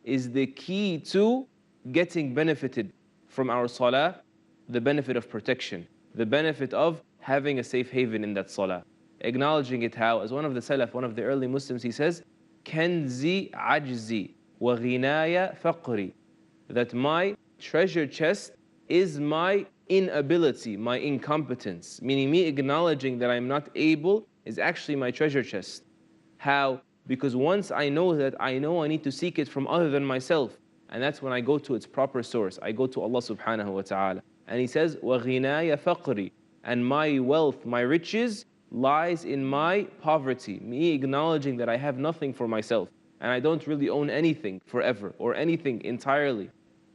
is the key to getting benefited from our salah, the benefit of protection, the benefit of having a safe haven in that salah. Acknowledging it how? As one of the Salaf, one of the early Muslims, he says, Kenzi ajzi wa ghinaya faqri. That my treasure chest is my inability, my incompetence. Meaning me acknowledging that I'm not able is actually my treasure chest. How? Because once I know that, I know I need to seek it from other than myself. And that's when I go to its proper source. I go to Allah subhanahu wa ta'ala. And he says, وَغِنَايَ فَقْرِ. And my wealth, my riches, lies in my poverty. Me acknowledging that I have nothing for myself. And I don't really own anything forever or anything entirely.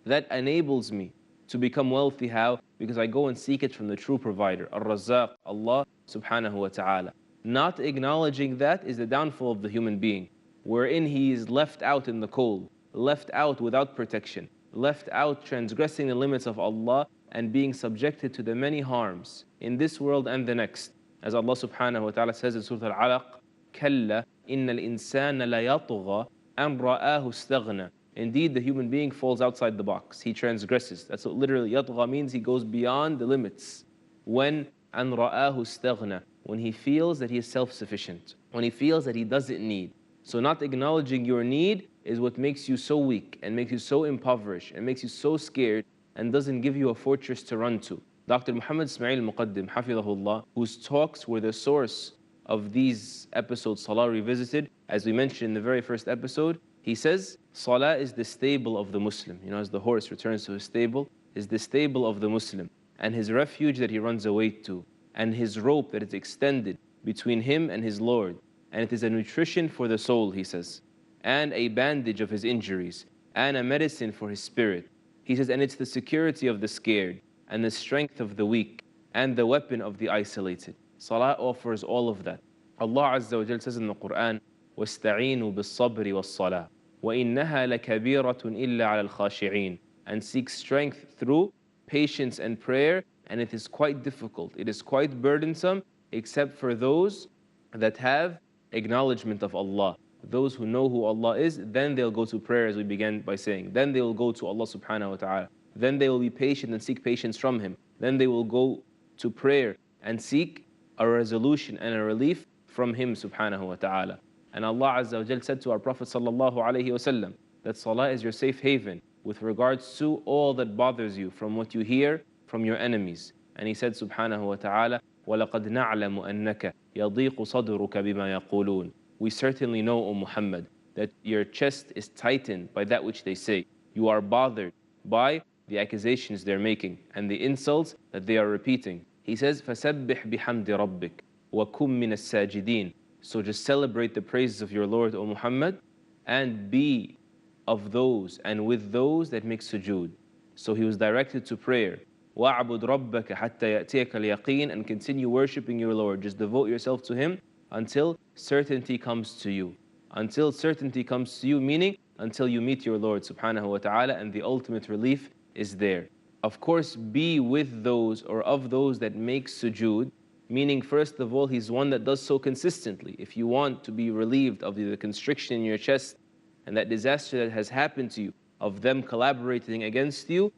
That enables me to become wealthy. How? Because I go and seek it from the true provider, Ar-Razzaq, Allah subhanahu wa ta'ala. Not acknowledging that is the downfall of the human being, wherein he is left out in the cold, left out without protection, left out transgressing the limits of Allah and being subjected to the many harms in this world and the next. As Allah subhanahu wa ta'ala says in Surah Al-Alaq, كَلَّا إِنَّ الْإِنسَانَ لَيَطْغَى أَنْ رَآهُ اسْتَغْنَى. Indeed, the human being falls outside the box. He transgresses. That's what literally yatgha means. He goes beyond the limits. When أَنْ رَآهُ اسْتَغْنَى, when he feels that he is self-sufficient, when he feels that he doesn't need. So not acknowledging your need is what makes you so weak and makes you so impoverished and makes you so scared and doesn't give you a fortress to run to. Dr. Muhammad Ismail Muqaddim, Hafidhahullah, whose talks were the source of these episodes, Salah Revisited, as we mentioned in the very first episode, he says, Salah is the stable of the Muslim. You know, as the horse returns to his stable, is the stable of the Muslim, and his refuge that he runs away to, and his rope that is extended between him and his Lord. And it is a nutrition for the soul, he says, and a bandage of his injuries, and a medicine for his spirit. He says, and it's the security of the scared, and the strength of the weak, and the weapon of the isolated. Salah offers all of that. Allah Azza wa Jal says in the Quran, وَاسْتَعِينُوا بِالصَّبْرِ وَالصَّلَاةِ وَإِنَّهَا لَكَبِيرَةٌ إِلَّا عَلَى الْخَاشِعِينَ. And seek strength through patience and prayer, and it is quite difficult. It is quite burdensome, except for those that have acknowledgement of Allah. Those who know who Allah is, then they'll go to prayer, as we began by saying. Then they will go to Allah subhanahu wa ta'ala. Then they will be patient and seek patience from Him. Then they will go to prayer and seek a resolution and a relief from Him subhanahu wa ta'ala. And Allah Azza wa Jal said to our Prophet sallallahu alayhi wasallam that Salah is your safe haven with regards to all that bothers you from what you hear from your enemies. And He said subhanahu wa ta'ala, وَلَقَدْ نَعْلَمُ أَنَّكَ يَضِيقُ صَدْرُكَ بِمَا يَقُولُونَ. We certainly know, O Muhammad, that your chest is tightened by that which they say. You are bothered by the accusations they're making and the insults that they are repeating. He says, فَسَبِّحْ بِحَمْدِ رَبِّكَ وَكُمْ مِنَ السَّاجِدِينَ. So just celebrate the praises of your Lord, O Muhammad, and be of those and with those that make sujood. So he was directed to prayer. وَاعْبُدْ رَبَّكَ حَتَّى يَأْتِيَكَ الْيَقِينَ. And continue worshipping your Lord. Just devote yourself to Him until certainty comes to you. Until certainty comes to you, meaning until you meet your Lord subhanahu wa ta'ala and the ultimate relief is there. Of course, be with those or of those that make sujood, meaning first of all, He's one that does so consistently. If you want to be relieved of the constriction in your chest and that disaster that has happened to you, of them collaborating against you,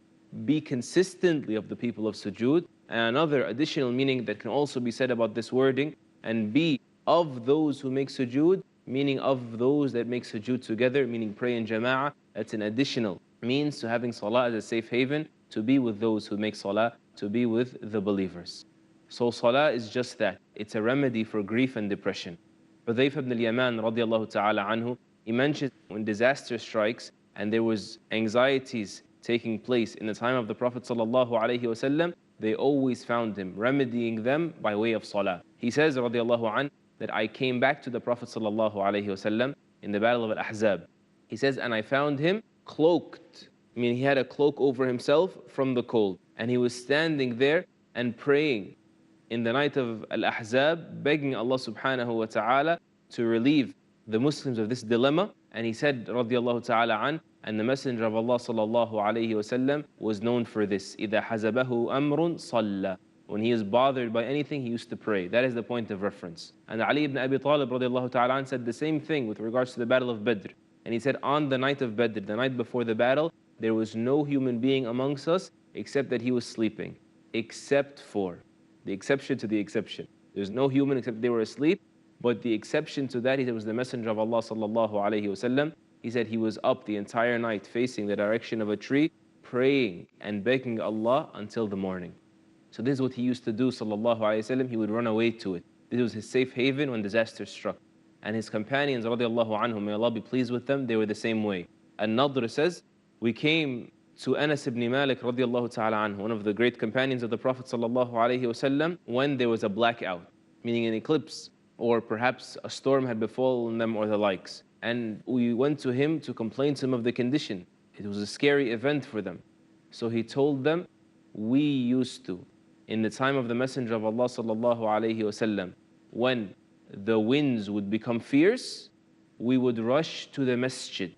be consistently of the people of sujood. And another additional meaning that can also be said about this wording, and be of those who make sujood, meaning of those that make sujood together, meaning pray in jama'ah. That's an additional means to having salah as a safe haven, to be with those who make salah, to be with the believers. So salah is just that. It's a remedy for grief and depression. Hudhayf ibn al-Yaman radiallahu ta'ala anhu, he mentioned when disaster strikes and there was anxieties taking place in the time of the Prophet sallallahu alaihi wasallam, they always found him remedying them by way of salah. He says radiallahu anhu that I came back to the Prophet sallallahu alaihi wasallam in the battle of Al-Ahzab. He says, and I found him cloaked. I mean, he had a cloak over himself from the cold. And he was standing there and praying in the night of Al-Ahzab, begging Allah subhanahu wa ta'ala to relieve the Muslims of this dilemma. And he said, radiallahu ta'ala an, and the Messenger of Allah sallallahu alayhi wasallam was known for this. إِذَا حَزَبَهُ أَمْرٌ صَلَّى. When he is bothered by anything, he used to pray. That is the point of reference. And Ali ibn Abi Talib radiallahu ta'ala an said the same thing with regards to the Battle of Badr. And he said, on the night of Badr, the night before the battle, there was no human being amongst us except that he was sleeping, except for the exception to the exception. There's no human except they were asleep. But the exception to that, he said, was the Messenger of Allah sallallahu alaihi wasallam. He said he was up the entire night facing the direction of a tree, praying and begging Allah until the morning. So this is what he used to do, sallallahu alaihi wasallam. He would run away to it. This was his safe haven when disaster struck. And his companions, radiallahu anhum, may Allah be pleased with them, they were the same way. An-Nadr says, we came to Anas ibn Malik radiallahu ta'ala anhu, one of the great companions of the Prophet sallallahu alaihi wasallam, when there was a blackout, meaning an eclipse, or perhaps a storm had befallen them or the likes. And we went to him to complain to him of the condition. It was a scary event for them. So he told them, we used to, in the time of the Messenger of Allah sallallahu alaihi wasallam, when the winds would become fierce, we would rush to the masjid,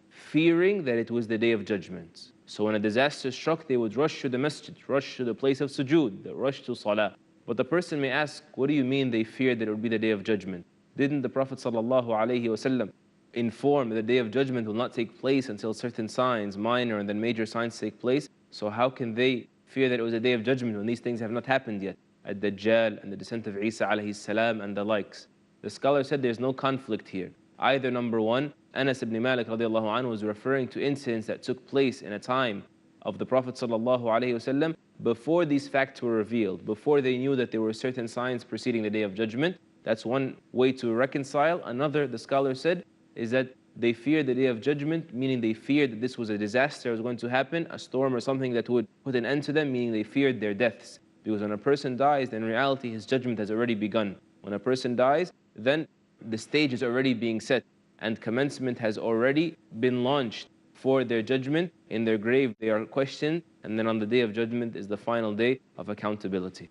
fearing that it was the day of judgment. So when a disaster struck, they would rush to the masjid, rush to the place of sujood, they rush to salah. But the person may ask, what do you mean they feared that it would be the day of judgment? Didn't the Prophet ﷺ inform that the day of judgment will not take place until certain signs, minor and then major signs take place? So how can they fear that it was a day of judgment when these things have not happened yet? Ad-Dajjal and the descent of Isa alayhi salam and the likes. The scholar said there's no conflict here. Either number one, Anas ibn Malik radiallahu anhu was referring to incidents that took place in a time of the Prophet ﷺ before these facts were revealed, before they knew that there were certain signs preceding the day of judgment. That's one way to reconcile. Another, the scholar said, is that they feared the day of judgment, meaning they feared that this was a disaster that was going to happen, a storm or something that would put an end to them, meaning they feared their deaths. Because when a person dies, then in reality his judgment has already begun. When a person dies, then the stage is already being set and commencement has already been launched for their judgment. In their grave they are questioned, and then on the day of judgment is the final day of accountability.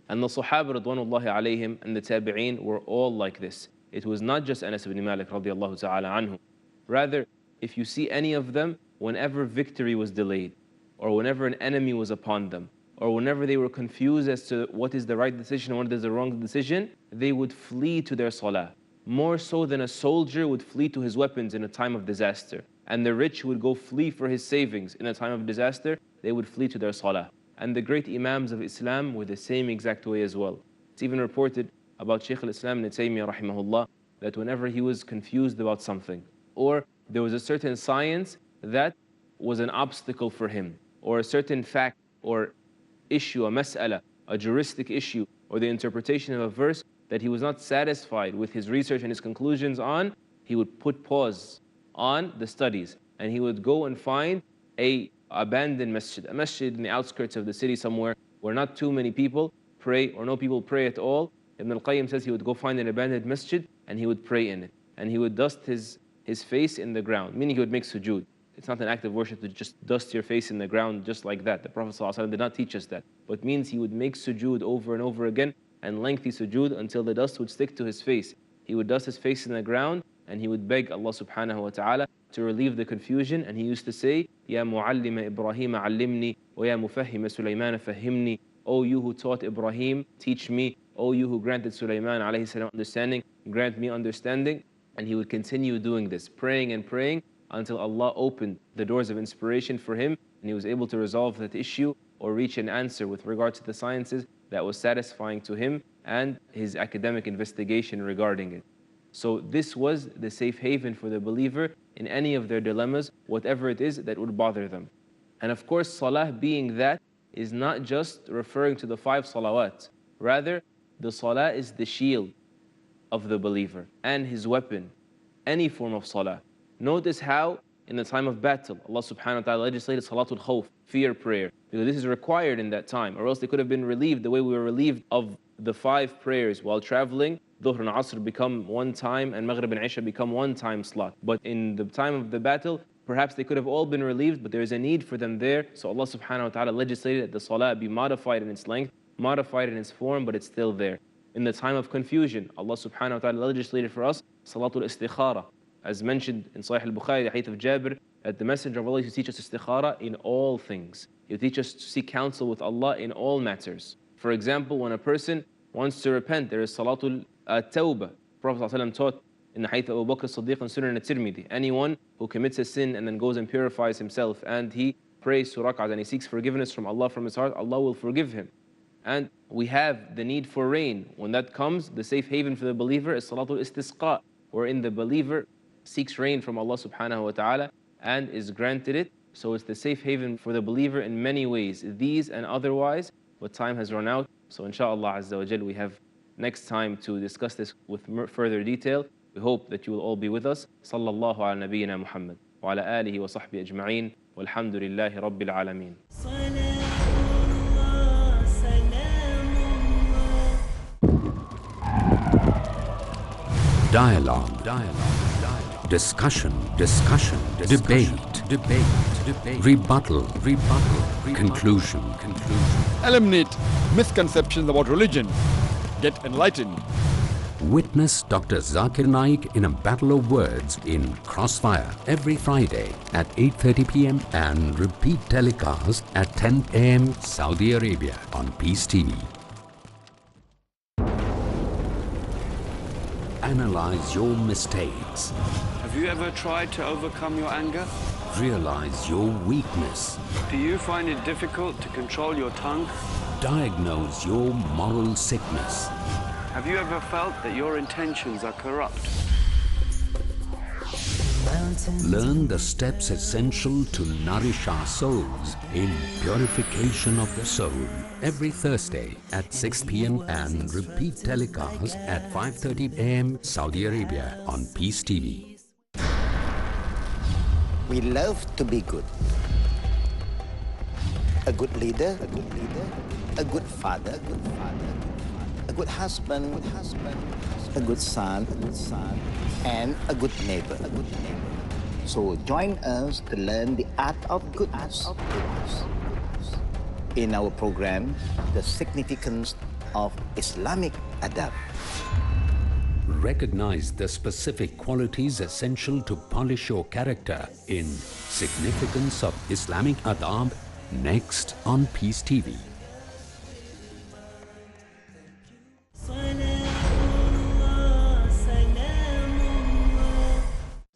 And the Sahaba radwanullahi alayhim and the Tabi'een were all like this. It was not just Anas ibn Malik radiallahu ta'ala anhu. Rather, if you see any of them, whenever victory was delayed, or whenever an enemy was upon them, or whenever they were confused as to what is the right decision and what is the wrong decision, they would flee to their salah. More so than a soldier would flee to his weapons in a time of disaster. And the rich would go flee for his savings in a time of disaster, they would flee to their salah. And the great Imams of Islam were the same exact way as well. It's even reported about Shaykh al-Islam ibn Taymiyyah rahimahullah that whenever he was confused about something, or there was a certain science that was an obstacle for him, or a certain fact or issue, a mas'ala, a juristic issue, or the interpretation of a verse that he was not satisfied with his research and his conclusions on, he would put pause on the studies and he would go and find a abandoned masjid, a masjid in the outskirts of the city somewhere where not too many people pray or no people pray at all. Ibn al-Qayyim says he would go find an abandoned masjid and he would pray in it, and he would dust his face in the ground, meaning he would make sujood. It's not an act of worship to just dust your face in the ground just like that. The Prophet ﷺ did not teach us that, but it means he would make sujood over and over again, and lengthy sujood until the dust would stick to his face. He would dust his face in the ground and he would beg Allah subhanahu wa ta'ala to relieve the confusion. And he used to say, Ya mu'allima Ibrahim allimni, wa ya mufahhima Sulaiman fahimni. O you who taught Ibrahim, teach me. O you who granted Sulaiman alayhi salam understanding, grant me understanding. And he would continue doing this, praying and praying until Allah opened the doors of inspiration for him and he was able to resolve that issue or reach an answer with regard to the sciences that was satisfying to him and his academic investigation regarding it. So this was the safe haven for the believer in any of their dilemmas, whatever it is that would bother them. And of course, salah being that is not just referring to the 5 salawat. Rather, the salah is the shield of the believer and his weapon, any form of salah. Notice how in the time of battle, Allah subhanahu wa ta'ala legislated salatul khawf, fear prayer, because this is required in that time, or else they could have been relieved the way we were relieved of the 5 prayers while traveling. Dhuhr and Asr become one time and Maghrib and Isha become one time slot. But in the time of the battle, perhaps they could have all been relieved, but there is a need for them there. So Allah subhanahu wa ta'ala legislated that the salah be modified in its length, modified in its form, but it's still there. In the time of confusion, Allah subhanahu wa ta'ala legislated for us salatul istikhara. As mentioned in Sahih al-Bukhari, the hadith of Jabir, that the Messenger of Allah used to teach us istikhara in all things. He would teach us to seek counsel with Allah in all matters. For example, when a person wants to repent, there is salatul tawbah. Prophet ﷺ taught in the hadith of Abu Bakr as-Siddiq and Sunan at-Tirmidhi. Anyone who commits a sin and then goes and purifies himself and he prays 2 rak'ahs and he seeks forgiveness from Allah from his heart, Allah will forgive him. And we have the need for rain. When that comes, the safe haven for the believer is Salatul Istisqa, wherein the believer seeks rain from Allah subhanahu wa ta'ala and is granted it. So it's the safe haven for the believer in many ways, these and otherwise, but time has run out. So inshallah azza wa jal, we have next time to discuss this with further detail. We hope that you will all be with us. Sallallahu ala nabiyyina Muhammad wa ala alihi wa sahbihi ajma'in. Walhamdulillahi rabbil alameen. Dialogue. Discussion. Debate. Rebuttal. Conclusion. Eliminate misconceptions about religion. Get enlightened. Witness Dr. Zakir Naik in a battle of words in Crossfire every Friday at 8:30 p.m. and repeat telecast at 10 a.m. Saudi Arabia on Peace TV. Analyze your mistakes. Have you ever tried to overcome your anger? Realize your weakness. Do you find it difficult to control your tongue? Diagnose your moral sickness. Have you ever felt that your intentions are corrupt? Learn the steps essential to nourish our souls in Purification of the Soul. Every Thursday at 6 p.m. and repeat telecast at 5:30 a.m. Saudi Arabia on Peace TV. We love to be good. A good leader, a good father, a good husband, a good son, and a good neighbor. So join us to learn the art of goodness. In our program, The Significance of Islamic Adab. Recognize the specific qualities essential to polish your character in Significance of Islamic Adab, next on Peace TV.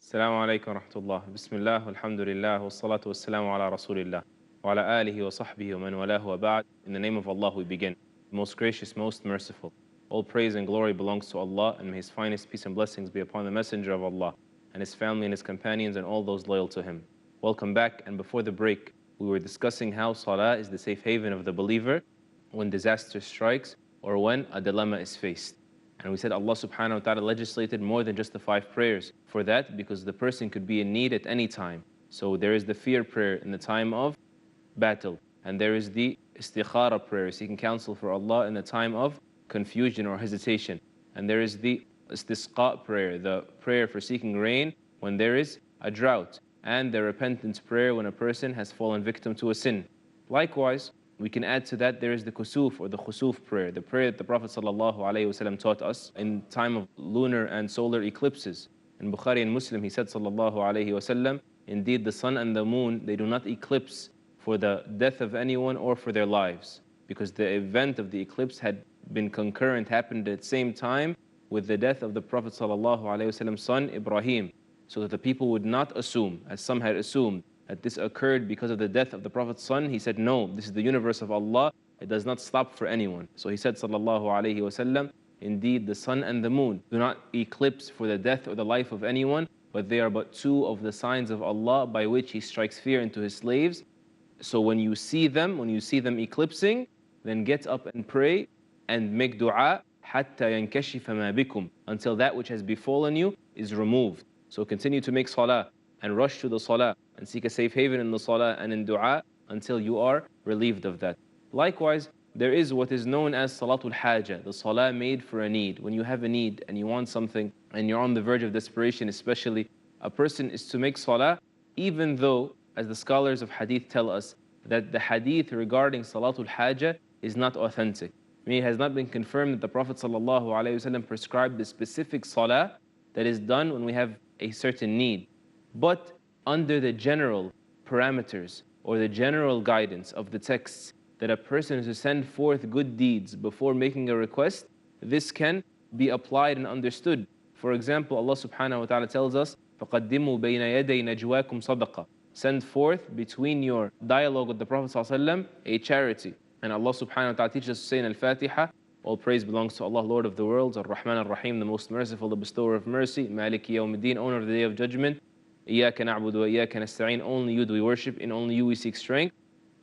Assalamu alaikum wa rahmatullah. Bismillah, alhamdulillah, wa salatu wa salamu ala rasulillah. Wa ala alihi wa sahbihi wa man walahu wa ba'd. In the name of Allah we begin. Most gracious, most merciful. All praise and glory belongs to Allah, and may His finest peace and blessings be upon the Messenger of Allah and his family and his companions and all those loyal to him. Welcome back. And before the break, we were discussing how Salah is the safe haven of the believer when disaster strikes or when a dilemma is faced. And we said Allah subhanahu wa ta'ala legislated more than just the 5 prayers for that, because the person could be in need at any time. So there is the fear prayer in the time of battle, and there is the istikhara prayer, seeking counsel for Allah in the time of confusion or hesitation. And there is the istisqa prayer, the prayer for seeking rain when there is a drought, and the repentance prayer when a person has fallen victim to a sin. Likewise, we can add to that, there is the kusuf or the khusuf prayer, the prayer that the Prophet ﷺ taught us in time of lunar and solar eclipses. In Bukhari and Muslim, he said ﷺ, indeed the sun and the moon, they do not eclipse for the death of anyone or for their lives, because the event of the eclipse had been concurrent, happened at the same time with the death of the Prophet ﷺ's son Ibrahim, so that the people would not assume, as some had assumed, that this occurred because of the death of the Prophet's son. He said, no, this is the universe of Allah. It does not stop for anyone. So he said, sallallahu alayhi wasallam, indeed the sun and the moon do not eclipse for the death or the life of anyone, but they are but 2 of the signs of Allah by which He strikes fear into His slaves. So when you see them eclipsing, then get up and pray and make dua, hatta yankashifa ma bikum, until that which has befallen you is removed. So continue to make salah and rush to the salah and seek a safe haven in the salah and in dua until you are relieved of that. Likewise, there is what is known as salatul haja, the salah made for a need. When you have a need and you want something and you're on the verge of desperation especially, a person is to make salah, even though, as the scholars of hadith tell us, that the hadith regarding salatul haja is not authentic. I mean, it has not been confirmed that the Prophet ﷺ prescribed the specific salah that is done when we have a certain need. But under the general parameters or the general guidance of the texts, that a person is to send forth good deeds before making a request, this can be applied and understood. For example, Allah subhanahu wa ta'ala tells us, فَقَدِّمُوا بَيْنَ يَدَيْ نَجْوَاكُمْ صَدَقَةً. Send forth between your dialogue with the Prophet ﷺ a charity. And Allah subhanahu wa ta'ala teaches us to say in Al-Fatiha, all praise belongs to Allah, Lord of the worlds, Ar-Rahman Ar-Rahim, the most merciful, the bestower of mercy, Maliki Yawmiddin, owner of the day of judgment, إِيَّاكَ نَعْبُدُ وَإِيَّاكَ نَسْتَعِينُ, only you do we worship, in only you we seek strength,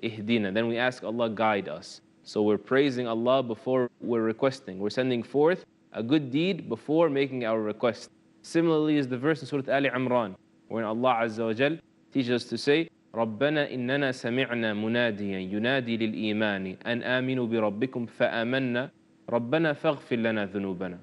Ihdina. Then we ask Allah, guide us. So we're praising Allah before we're requesting. We're sending forth a good deed before making our request. Similarly is the verse in Surah Ali Imran, where Allah Azza wa Jal teaches us to say, رَبَّنَا إِنَّنَا سَمِعْنَا مُنَادِيًا يُنَادِي لِلْإِيمَانِ أَنْ آمِنُوا بِرَبِّكُمْ فَآمَنَّا رَبَّنَا فَاغْفِرْ لَنَا ذُنُوبَنَا.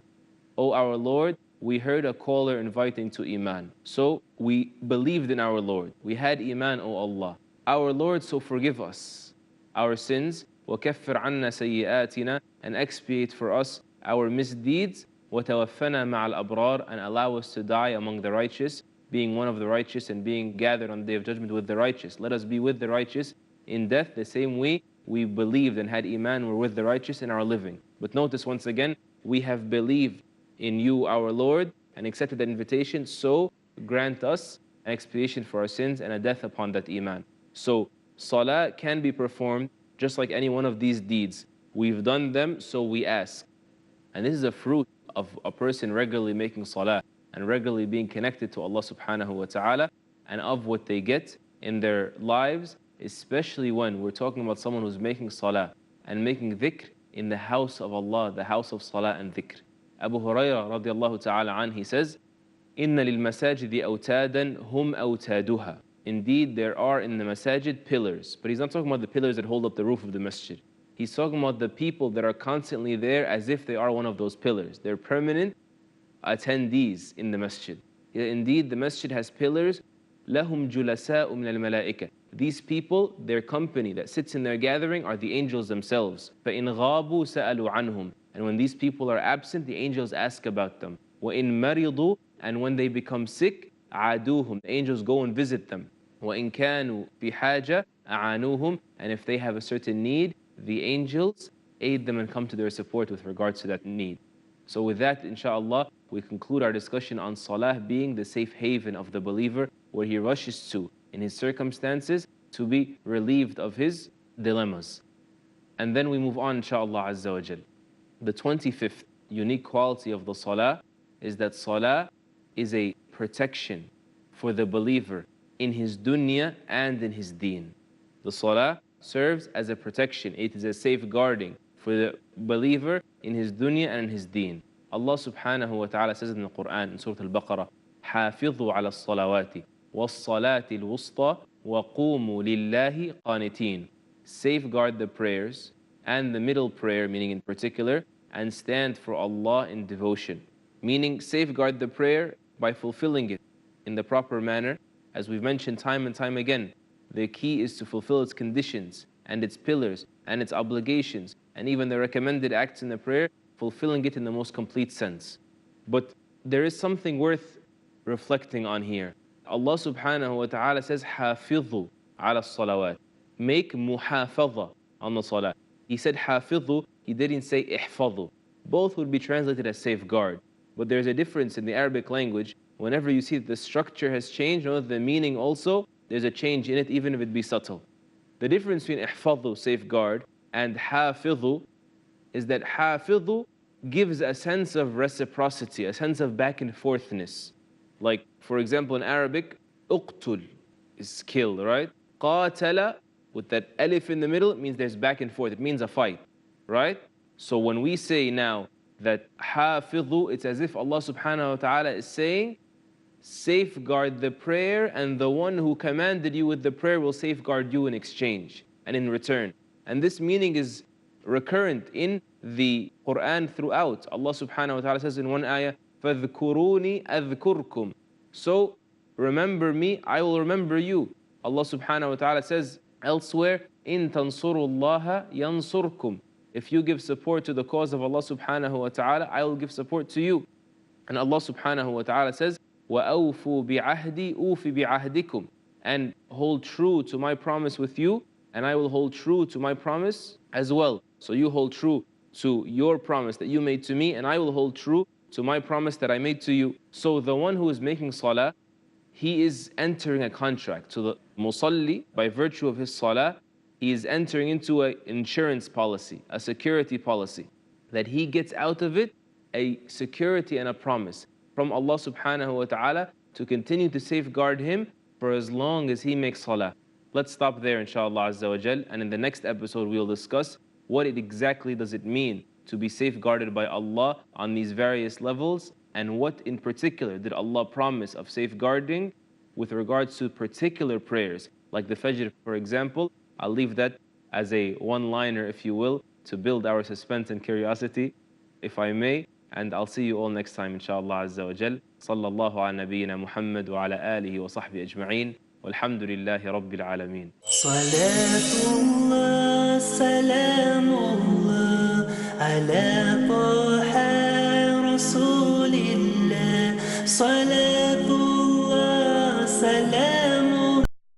O our Lord, we heard a caller inviting to Iman. So we believed in our Lord. We had Iman, O Allah. Our Lord, so forgive us our sins, وَكَفِّرْ عَنَّا سَيِّئَاتِنَا, and expiate for us our misdeeds, وَتَوَفَّنَا مَعَ الْأَبْرَارِ, and allow us to die among the righteous, being one of the righteous and being gathered on the Day of Judgment with the righteous. Let us be with the righteous in death the same way we believed and had Iman, we're with the righteous in our living. But notice once again, we have believed in you, our Lord, and accepted that invitation, so grant us an expiation for our sins and a death upon that Iman. So Salah can be performed just like any one of these deeds. We've done them, so we ask. And this is a fruit of a person regularly making Salah and regularly being connected to Allah subhanahu wa ta'ala, and of what they get in their lives, especially when we're talking about someone who's making Salah and making dhikr in the house of Allah, the house of Salah and dhikr. Abu Hurairah radiallahu ta'ala an, he says, إِنَّ لِلْمَسَاجِدِ أَوْتَادًا هُمْ أَوْتَادُهَا. Indeed, there are in the masajid pillars, but he's not talking about the pillars that hold up the roof of the masjid. He's talking about the people that are constantly there as if they are one of those pillars. They're permanent attendees in the masjid. Indeed, the masjid has pillars. لَهُمْ جُلَسَاءُ مِنَ الْمَلَائِكَةِ. These people, their company that sits in their gathering are the angels themselves. فَإِنْ غَابُوا سَأَلُوا عَنْهُمْ. And when these people are absent, the angels ask about them. وَإِنْ مَرِضُوا. And when they become sick, عَادُوهُم. The angels go and visit them. وَإِنْ كَانُوا فِي حَاجَةٍ أَعَانُوهُم. And if they have a certain need, the angels aid them and come to their support with regards to that need. So with that, inshallah, we conclude our discussion on Salah being the safe haven of the believer, where he rushes to in his circumstances to be relieved of his dilemmas. And then we move on, inshallah Azza wa Jal. The 25th unique quality of the Salah is that Salah is a protection for the believer in his dunya and in his deen. The Salah serves as a protection. It is a safeguarding for the believer in his dunya and in his deen. Allah subhanahu wa ta'ala says in the Quran, in Surah Al-Baqarah, حافظوا على الصلوات والصلاة الوسطى وقوموا لله قانتين. Safeguard the prayers and the middle prayer, meaning in particular, and stand for Allah in devotion. Meaning safeguard the prayer by fulfilling it in the proper manner. As we've mentioned time and time again, the key is to fulfill its conditions and its pillars and its obligations and even the recommended acts in the prayer, fulfilling it in the most complete sense. But there is something worth reflecting on here. Allah subhanahu wa ta'ala says, حافظوا على الصلوات. Make muhafadha on the salah. He said حافظوا, he didn't say احفظوا. Both would be translated as safeguard. But there's a difference in the Arabic language. Whenever you see that the structure has changed, know that the meaning also, there's a change in it, even if it be subtle. The difference between احفظوا, safeguard, and حافظوا is that حافظوا gives a sense of reciprocity, a sense of back and forthness. Like, for example, in Arabic, اقتل is kill, right? قاتل, with that alif in the middle, it means there's back and forth. It means a fight, right? So when we say now that حافظوا, it's as if Allah subhanahu wa ta'ala is saying, safeguard the prayer, and the one who commanded you with the prayer will safeguard you in exchange and in return. And this meaning is recurrent in the Quran throughout. Allah subhanahu wa ta'ala says in one ayah, فَاذْكُرُونِي أَذْكُرْكُمْ. So remember me, I will remember you. Allah subhanahu wa ta'ala says elsewhere, إِن تَنصُرُوا اللَّهَ يَنصُرْكُمْ. If you give support to the cause of Allah subhanahu wa ta'ala, I will give support to you. And Allah subhanahu wa ta'ala says, وَأَوْفُوا بِعَهْدِي أُوفِ بِعَهْدِكُمْ. And hold true to my promise with you, and I will hold true to my promise as well. So you hold true to your promise that you made to me, and I will hold true to my promise that I made to you. So the one who is making salah, he is entering a contract. So the musalli, by virtue of his salah, he is entering into an insurance policy, a security policy, that he gets out of it a security and a promise from Allah subhanahu wa ta'ala to continue to safeguard him for as long as he makes salah. Let's stop there, inshallah azza wa jal, and in the next episode we'll discuss what exactly does it mean to be safeguarded by Allah on these various levels, and what in particular did Allah promise of safeguarding with regards to particular prayers, like the Fajr, for example. I'll leave that as a one-liner, if you will, to build our suspense and curiosity, if I may. And I'll see you all next time, inshallah azza wa jal. Sallallahu ala nabiyyina Muhammad wa ala alihi wa sahbihi ajma'in. Walhamdulillahi rabbil alameen. Salatullah, salamullah, ala taha rasul.